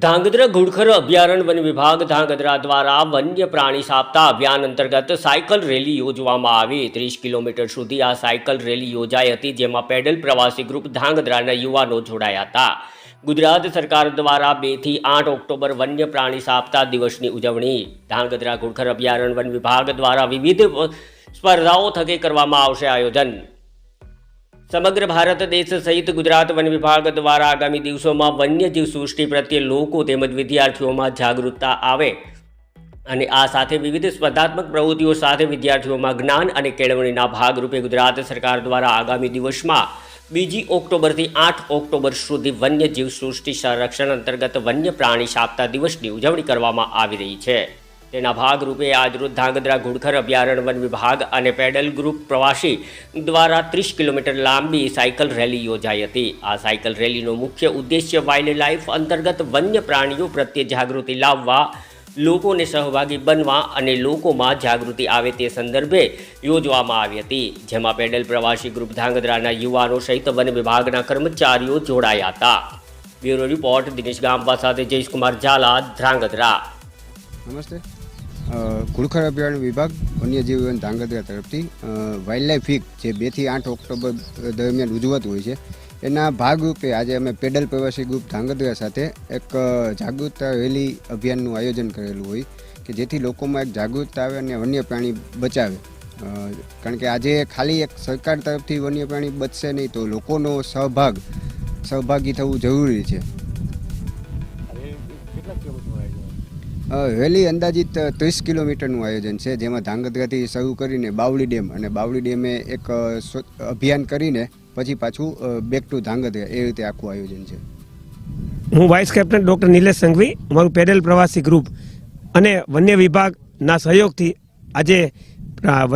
ધાંગધ્રા ઘુડખર અભયારણ્ય વન વિભાગ ધાંગધ્રા દ્વારા વન્ય પ્રાણી સપ્તાહ અભિયાન અંતર્ગત સાયકલ રેલી યોજવામાં આવી। 30 કિલોમીટર સુધી આ સાયકલ રેલી યોજાઈ હતી, જેમાં પેડલ પ્રવાસી ગ્રુપ ધાંગધ્રાના યુવાનો જોડાયા હતા। ગુજરાત સરકાર દ્વારા 2 થી 8 ઓક્ટોબર વન્ય પ્રાણી સપ્તાહ દિવસની ઉજવણી ધાંગધ્રા ઘુડખર અભયારણ્ય વન વિભાગ દ્વારા વિવિધ સ્પર્ધાઓ થકી કરવામાં આવશે આયોજન। समग्र भारत देश सहित गुजरात वन विभाग द्वारा आगामी दिवसों में वन्यजीव सृष्टि प्रत्ये लोको तेमज विद्यार्थीओं में जागरूकता आवे अने आ साथे विविध स्पर्धात्मक प्रवृत्तिओं साथे विद्यार्थीओं में ज्ञान अने केळवणीना भागरूपे गुजरात सरकार द्वारा आगामी दिवस में 2 ऑक्टोबर थी 8 ऑक्टोबर सुधी वन्यजीव सृष्टि संरक्षण अंतर्गत वन्य प्राणी सप्ताह दिवसनी उजवणी करवामां आवी रही छे। तेना भागरूपे આજરોજ ધાંગધ્રા ઘુડખર અભયારણ્ય વન વિભાગ અને પેડલ ગ્રુપ પ્રવાસી દ્વારા 30 કિલોમીટર લાંબી સાયકલ રેલી યોજાઈ હતી। આ સાયકલ રેલીનો મુખ્ય ઉદ્દેશ્ય વાઇલ્ડ લાઇફ અંતર્ગત વન્ય પ્રાણીઓ પ્રત્યે જાગૃતિ લાવવા, લોકોને સહભાગી બનવા અને લોકોમાં જાગૃતિ આવે તે સંદર્ભે યોજવામાં આવી હતી, જેમાં પેડલ પ્રવાસી ગ્રુપ ધાંગધ્રાના યુવાનો સહિત વન વિભાગના કર્મચારીઓ જોડાયા હતા। બ્યુરો રિપોર્ટ દિનેશ ગામવા સાથે જયેશકુમાર ઝાલા, ધાંગધ્રા। નમસ્તે। ઘુડખર અભયારણ્ય વિભાગ વન્યજીવન ધાંગધ્રા તરફથી વાઇલ્ડ લાઇફ વીક જે 2 થી 8 ઓક્ટોબર દરમિયાન ઉજવાતું હોય છે, એના ભાગરૂપે આજે અમે પેડલ પ્રવાસી ગ્રુપ ધાંગધ્રા સાથે એક જાગૃતતા રેલી અભિયાનનું આયોજન કરેલું હોય કે જેથી લોકોમાં એક જાગૃતતા આવે અને વન્ય પ્રાણી બચાવે। કારણ કે આજે ખાલી એક સરકાર તરફથી વન્ય પ્રાણી બચશે નહીં, તો લોકોનો સહભાગી થવું જરૂરી છે। રેલી અંદાજિત 30 કિલોમીટરનું આયોજન છે, જેમાં ધાંગધ્રાથી શરૂ કરીને બાવળી ડેમ અને બાવળી ડેમે એક અભિયાન કરીને પછી પાછું બેક ટુ ધાંગધ્રા, એ રીતે આખું આયોજન છે। હું vice captain doctor Nilesh Sanghavi, અમારું પેડલ પ્રવાસી ગ્રુપ અને વન્ય વિભાગના સહયોગથી આજે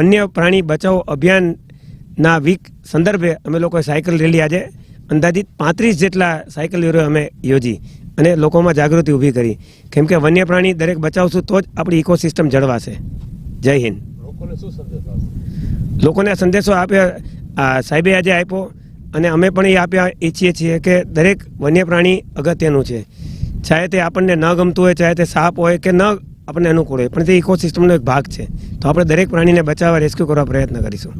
વન્ય પ્રાણી બચાવ અભિયાનના વીક સંદર્ભે અમે લોકોએ સાયકલ રેલી આજે અંદાજિત 35 જેટલા સાયકલ રેલીઓ અમે યોજી અને લોકોમાં જાગૃતિ ઊભી કરી, કેમ કે વન્ય પ્રાણી દરેક બચાવશું તો જ આપણી ઇકોસિસ્ટમ જળવાશે। જય હિન્દ। લોકોને સંદેશો આપ્યા સાહેબે આજે આપ્યો અને અમે પણ એ આપ્યા ઈચ્છીએ છીએ કે દરેક વન્ય પ્રાણી અગત્યનું છે, ચાહે તે આપણને ન ગમતું હોય, ચાહે તે સાપ હોય કે ન આપણને અનુકૂળ હોય, પણ તે ઇકોસિસ્ટમનો એક ભાગ છે, તો આપણે દરેક પ્રાણીને બચાવવા, રેસ્ક્યુ કરવા પ્રયત્ન કરીશું।